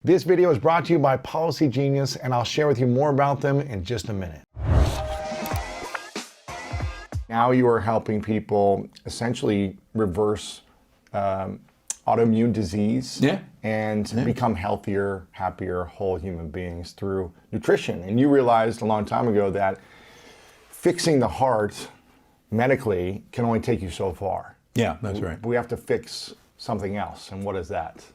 This video is brought to you by Policy Genius, and I'll share with you more about them in just a minute. Now you are helping people essentially reverse autoimmune disease and become healthier, happier, whole human beings through nutrition. And you realized a long time ago that fixing the heart medically can only take you so far. Yeah, that's right. We have to fix something else. And what is that?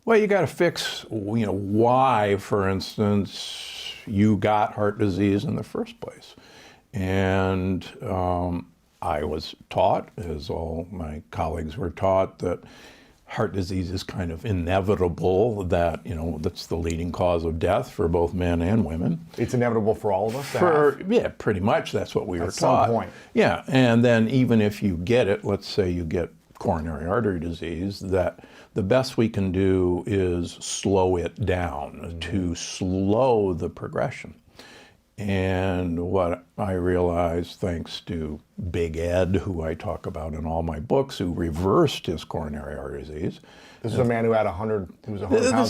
Well, you got to fix, why, for instance, you got heart disease in the first place. And I was taught, as all my colleagues were taught, that heart disease is kind of inevitable, that, that's the leading cause of death for both men and women. It's inevitable for all of us? Yeah, pretty much. That's what we were taught. At some point. Yeah, and then even if you get it, let's say you get coronary artery disease, that the best we can do is slow it down, to slow the progression. And what I realized, thanks to Big Ed, who I talk about in all my books, who reversed his coronary artery disease. This is a man who had 100 pounds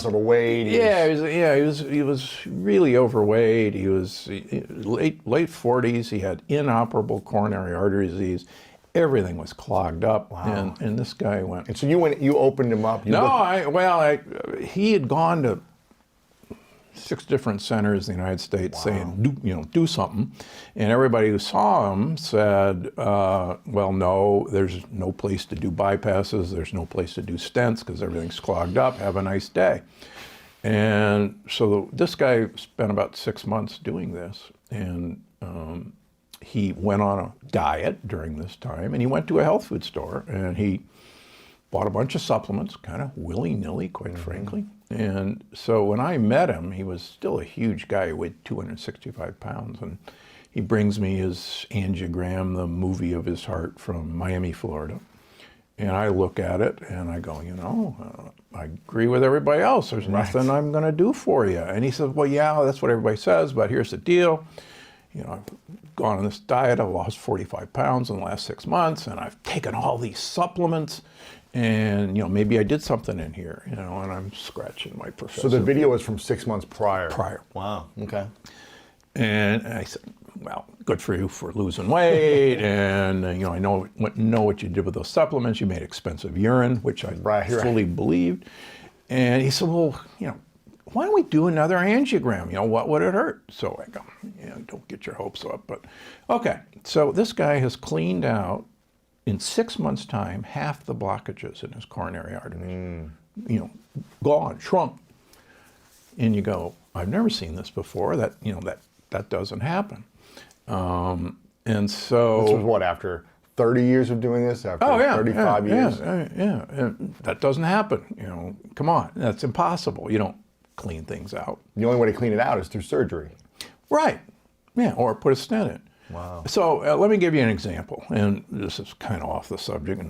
overweight. He was really overweight. He was late 40s. He had inoperable coronary artery disease. Everything was clogged up. Wow. And this guy went. And so you opened him up? He had gone to 6 different centers in the United States saying, do something. And everybody who saw him said, well, no, there's no place to do bypasses. There's no place to do stents because everything's clogged up. Have a nice day. And so this guy spent about 6 months doing this. And he went on a diet during this time, and he went to a health food store, and he bought a bunch of supplements, kind of willy-nilly, quite frankly. And so when I met him, he was still a huge guy. He weighed 265 pounds, and he brings me his angiogram, the movie of his heart, from Miami, Florida. And I look at it, and I go, I agree with everybody else. There's nothing I'm going to do for you. And he says, well, yeah, that's what everybody says, but here's the deal. I've gone on this diet. I've lost 45 pounds in the last 6 months, and I've taken all these supplements, and maybe I did something in here, and I'm scratching my professor. So the video was from 6 months prior? Prior. Wow, okay. And I said, well, good for you for losing weight, and I know what you did with those supplements. You made expensive urine, which I fully believed. And he said, well, why don't we do another angiogram? What would it hurt? So I go, don't get your hopes up. But okay, so this guy has cleaned out in 6 months' time half the blockages in his coronary arteries. Gone, shrunk. And you go, I've never seen this before. That that doesn't happen. And so this was what, after 30 years of doing this? After 35 years? Yeah. And that doesn't happen. Come on, that's impossible. You don't clean things out. The only way to clean it out is through surgery. Right. Yeah, or put a stent in. Wow. So let me give you an example, and this is kind of off the subject.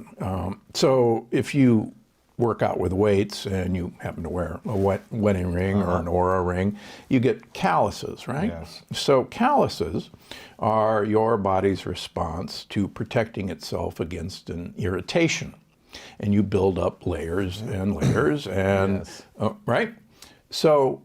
So if you work out with weights and you happen to wear a wedding ring or an Oura ring, you get calluses, right? Yes. So calluses are your body's response to protecting itself against an irritation. And you build up layers and layers, and right? So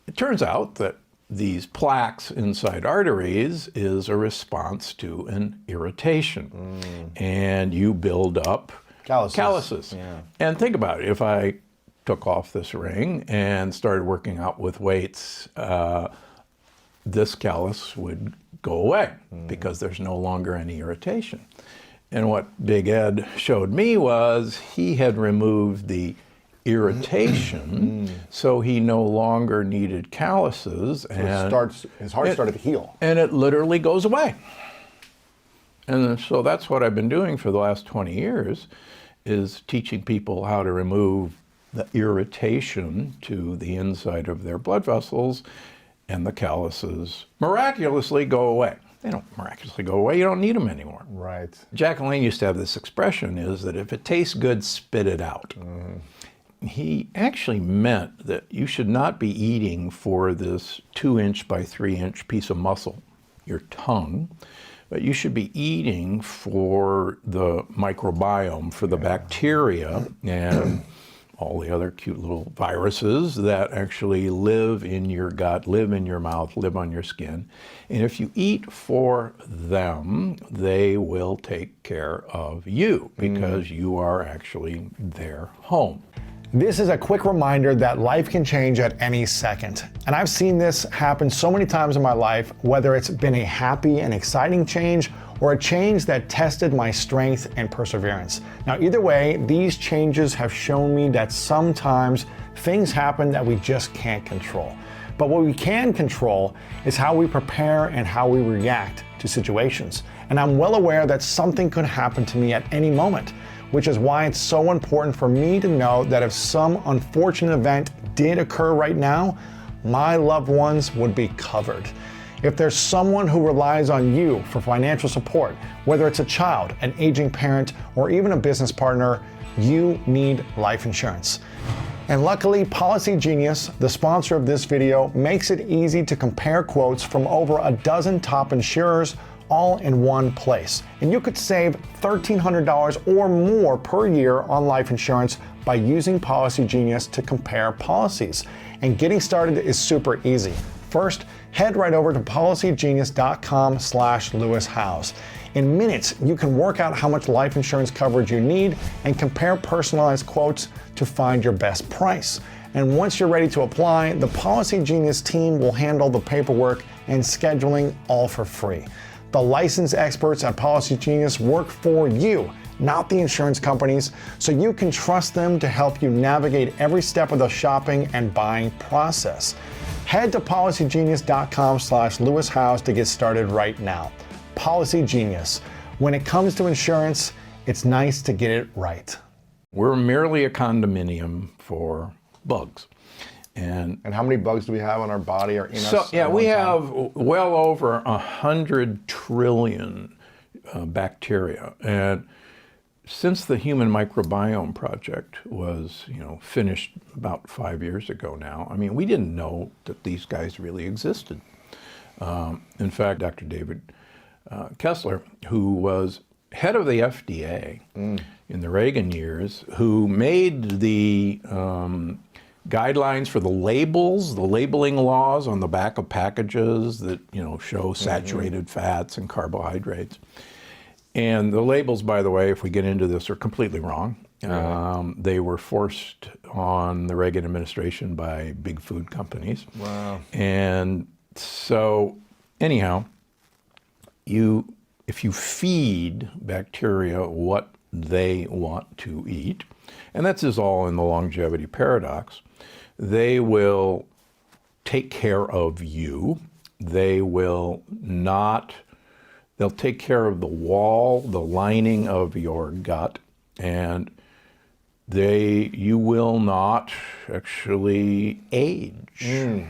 it turns out that these plaques inside arteries is a response to an irritation. And you build up calluses. Yeah. And think about it. If I took off this ring and started working out with weights, this callus would go away because there's no longer any irritation. And what Big Ed showed me was he had removed the irritation, so he no longer needed calluses, and his heart started to heal. And it literally goes away. And so that's what I've been doing for the last 20 years, is teaching people how to remove the irritation to the inside of their blood vessels, and the calluses miraculously go away. They don't miraculously go away. You don't need them anymore. Right. Jack LaLanne used to have this expression, is that if it tastes good, spit it out. He actually meant that you should not be eating for this 2-inch by 3-inch piece of muscle, your tongue, but you should be eating for the microbiome, for the bacteria, and all the other cute little viruses that actually live in your gut, live in your mouth, live on your skin. And if you eat for them, they will take care of you because you are actually their home. This is a quick reminder that life can change at any second. And I've seen this happen so many times in my life, whether it's been a happy and exciting change or a change that tested my strength and perseverance. Now, either way, these changes have shown me that sometimes things happen that we just can't control. But what we can control is how we prepare and how we react to situations. And I'm well aware that something could happen to me at any moment, which is why it's so important for me to know that if some unfortunate event did occur right now, my loved ones would be covered. If there's someone who relies on you for financial support, whether it's a child, an aging parent, or even a business partner, you need life insurance. And luckily, Policy Genius, the sponsor of this video, makes it easy to compare quotes from over a dozen top insurers all in one place. And you could save $1,300 or more per year on life insurance by using Policy Genius to compare policies. And getting started is super easy. First, head right over to policygenius.com/Lewis Howes. In minutes, you can work out how much life insurance coverage you need and compare personalized quotes to find your best price. And once you're ready to apply, the Policy Genius team will handle the paperwork and scheduling all for free. The licensed experts at Policy Genius work for you, not the insurance companies, so you can trust them to help you navigate every step of the shopping and buying process. Head to policygenius.com/Lewis Howes to get started right now. Policy Genius. When it comes to insurance, it's nice to get it right. We're merely a condominium for bugs. And how many bugs do we have on our body or in us? So, yeah, we have well over 100 trillion bacteria. And since the Human Microbiome Project was, finished about 5 years ago now, I mean, we didn't know that these guys really existed. In fact, Dr. David Kessler, who was head of the FDA in the Reagan years, who made the guidelines for the labels, the labeling laws on the back of packages that, show saturated fats and carbohydrates. And the labels, by the way, if we get into this, are completely wrong. They were forced on the Reagan administration by big food companies. Wow. And so, anyhow, if you feed bacteria what they want to eat, and that's is all in the longevity paradox, they will take care of you. They'll take care of the wall, the lining of your gut, and you will not actually age,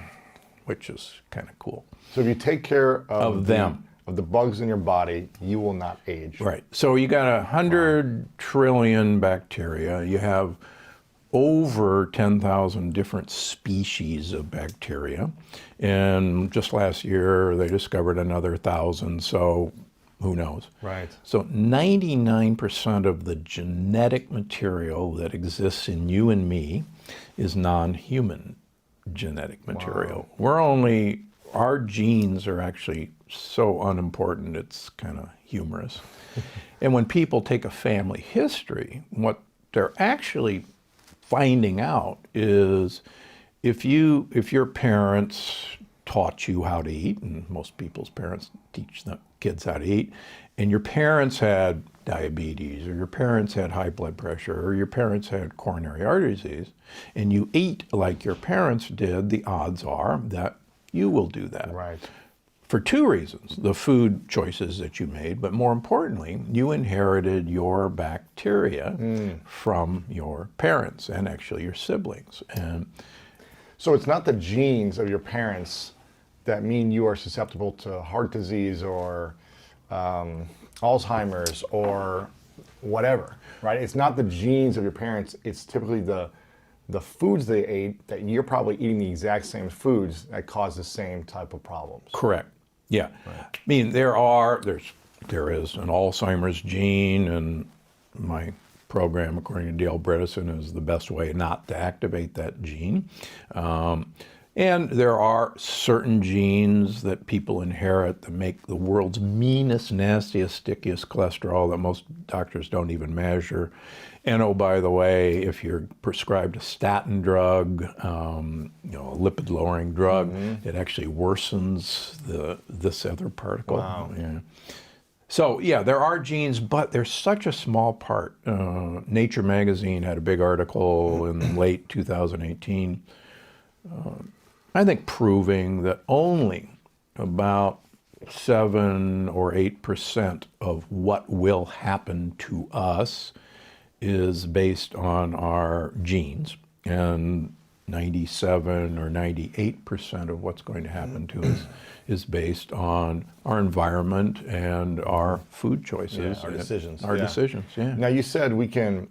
which is kind of cool. So if you take care of them, of the bugs in your body, you will not age. Right. So you got 100 trillion bacteria. You have over 10,000 different species of bacteria. And just last year, they discovered another 1,000, so who knows? Right. So 99% of the genetic material that exists in you and me is non-human genetic material. Wow. Our genes are actually so unimportant, it's kind of humorous. And when people take a family history, what they're actually finding out is if your parents taught you how to eat, and most people's parents teach the kids how to eat, and your parents had diabetes, or your parents had high blood pressure, or your parents had coronary artery disease, and you eat like your parents did, the odds are that you will do that. Right. For two reasons: the food choices that you made, but more importantly, you inherited your bacteria from your parents and actually your siblings. And so it's not the genes of your parents that mean you are susceptible to heart disease or Alzheimer's or whatever, right? It's not the genes of your parents. It's typically the foods they ate that you're probably eating the exact same foods that cause the same type of problems. Correct. Yeah. Right. I mean, there is an Alzheimer's gene in my program, according to Dale Bredesen, is the best way not to activate that gene. And there are certain genes that people inherit that make the world's meanest, nastiest, stickiest cholesterol that most doctors don't even measure. And oh, by the way, if you're prescribed a statin drug, a lipid-lowering drug, it actually worsens this other particle. Wow. Yeah. So yeah, there are genes, but they're such a small part. Nature magazine had a big article in late 2018, I think proving that only about 7 or 8% of what will happen to us is based on our genes, and 97 or 98% of what's going to happen to us is based on our environment and our food choices. Our decisions. Our decisions, yeah. Now, you said we can,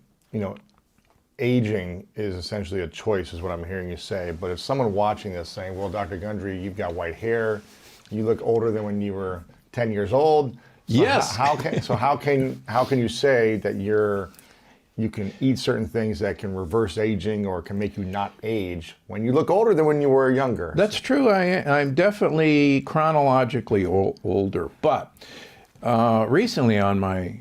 aging is essentially a choice, is what I'm hearing you say. But if someone watching this saying, well, Dr. Gundry, you've got white hair, you look older than when you were 10 years old. So yes. How can you say that you can eat certain things that can reverse aging or can make you not age when you look older than when you were younger? That's true. I'm definitely chronologically older. But recently on my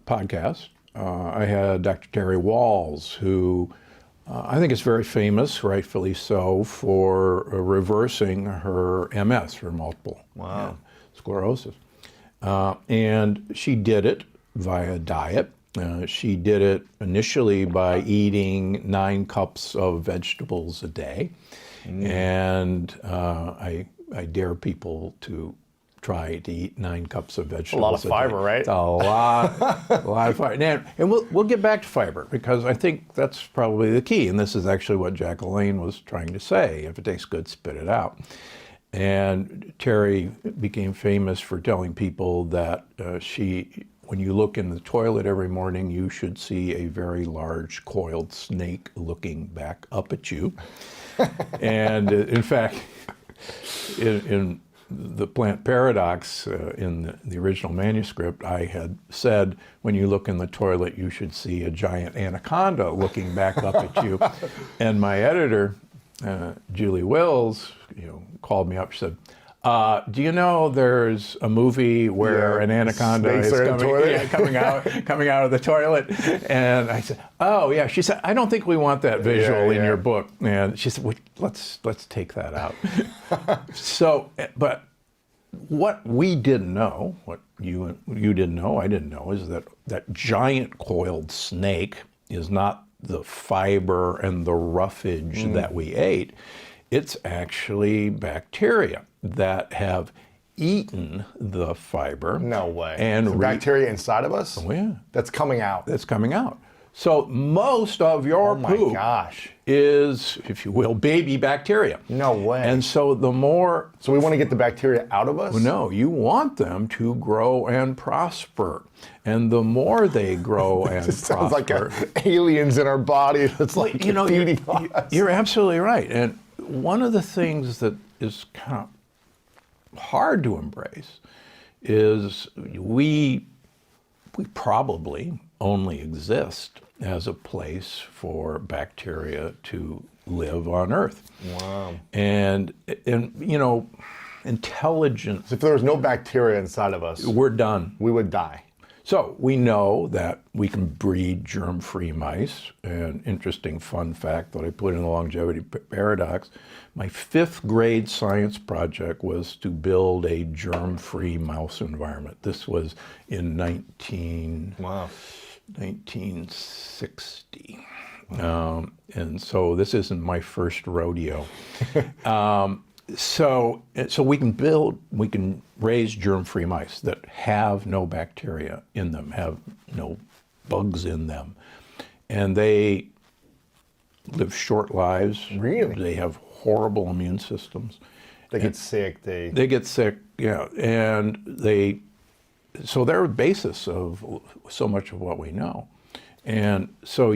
podcast, I had Dr. Terry Walls, who I think is very famous, rightfully so, for reversing her MS, her multiple sclerosis. And she did it via diet. She did it initially by eating 9 cups of vegetables a day. And I dare people to try to eat 9 cups of vegetables. A lot of fiber, right? It's a lot of fiber. And we'll get back to fiber, because I think that's probably the key. And this is actually what Jack LaLanne was trying to say. If it tastes good, spit it out. And Terry became famous for telling people that when you look in the toilet every morning, you should see a very large coiled snake looking back up at you. And in fact, in the plant paradox, in the original manuscript, I had said, when you look in the toilet, you should see a giant anaconda looking back up at you. And my editor, Julie Wills, called me up. She said, do you know there's a movie where an anaconda is coming out of the toilet? And I said, oh yeah. She said, I don't think we want that visual in your book. And she said, well, let's take that out. So, but what we didn't know, what you didn't know, I didn't know, is that giant coiled snake is not the fiber and the roughage that we ate. It's actually bacteria that have eaten the fiber. No way. And bacteria inside of us? Oh, yeah. That's coming out. That's coming out. So most of your poop is, if you will, baby bacteria. No way. And so the more... So we want to get the bacteria out of us? Well, no, you want them to grow and prosper. And the more they grow and prosper... Sounds like aliens in our body. It's like feeding us. You're absolutely right. And one of the things that is kind of hard to embrace is we probably only exist as a place for bacteria to live on Earth. Wow. And intelligence... If there was no bacteria inside of us, we're done. We would die. So we know that we can breed germ-free mice. An interesting fun fact that I put in the longevity paradox, my 5th grade science project was to build a germ-free mouse environment. This was in 1960. And so this isn't my first rodeo. So we can raise germ-free mice that have no bacteria in them, have no bugs in them. And they live short lives. Really? They have horrible immune systems. They get sick. They get sick, yeah. And so they're the basis of so much of what we know. And so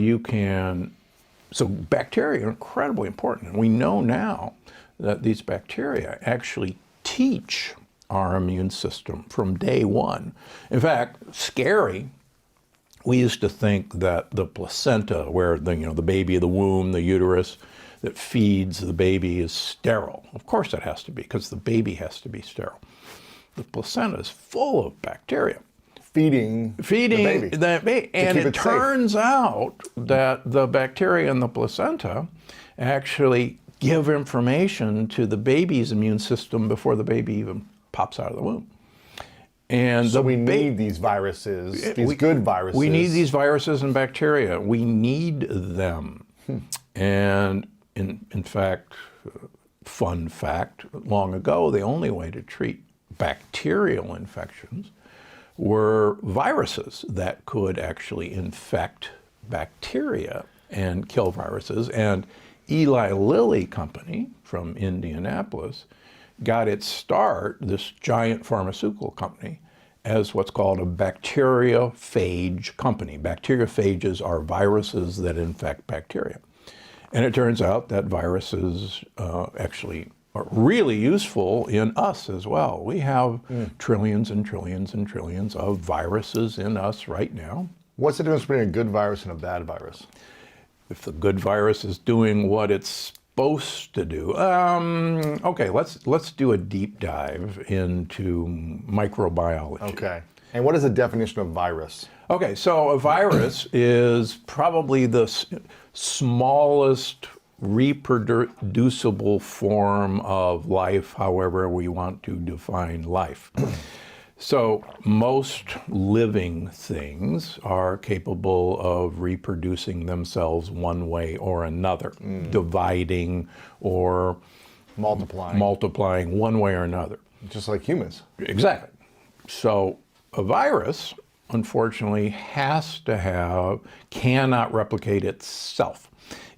so bacteria are incredibly important. And we know now that these bacteria actually teach our immune system from day one. In fact, scary, we used to think that the placenta, where the baby, the womb, the uterus that feeds the baby is sterile. Of course it has to be, because the baby has to be sterile. The placenta is full of bacteria. Feeding the baby. And it turns out that the bacteria in the placenta actually give information to the baby's immune system before the baby even pops out of the womb. And so we need these viruses, these good viruses. We need these viruses and bacteria. We need them. And in fact, fun fact, long ago, the only way to treat bacterial infections were viruses that could actually infect bacteria and kill viruses. And Eli Lilly Company from Indianapolis got its start, this giant pharmaceutical company, as what's called a bacteriophage company. Bacteriophages are viruses that infect bacteria. And it turns out that viruses actually are really useful in us as well. We have trillions and trillions and trillions of viruses in us right now. What's the difference between a good virus and a bad virus? If the good virus is doing what it's supposed to do. Okay, let's do a deep dive into microbiology. Okay. And what is the definition of virus? Okay, so a virus is probably the smallest reproducible form of life, however we want to define life. So most living things are capable of reproducing themselves one way or another, dividing or multiplying one way or another. Just like humans. Exactly. So a virus, unfortunately, cannot replicate itself.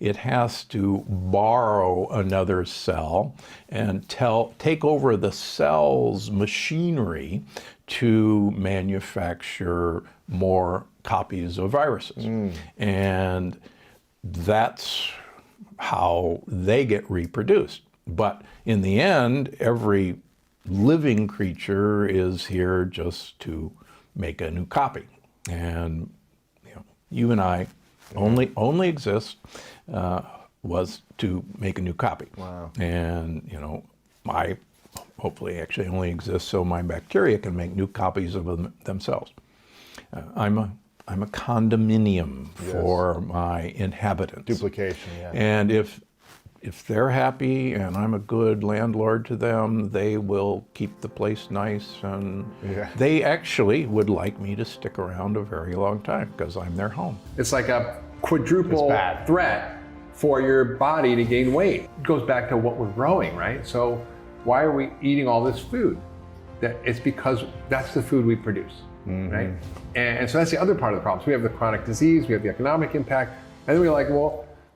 It has to borrow another cell and take over the cell's machinery to manufacture more copies of viruses. And that's how they get reproduced. But in the end, every living creature is here just to make a new copy. And you and I only exist was to make a new copy. Wow. And I hopefully actually only exist so my bacteria can make new copies of themselves. I'm a condominium for my inhabitants. Duplication, yeah. And if they're happy and I'm a good landlord to them, they will keep the place nice, and they actually would like me to stick around a very long time because I'm their home. It's like a quadruple threat for your body to gain weight. It goes back to what we're growing, right? So why are we eating all this food? It's because that's the food we produce, right? And so that's the other part of the problem. So we have the chronic disease, we have the economic impact, and then we're like, well,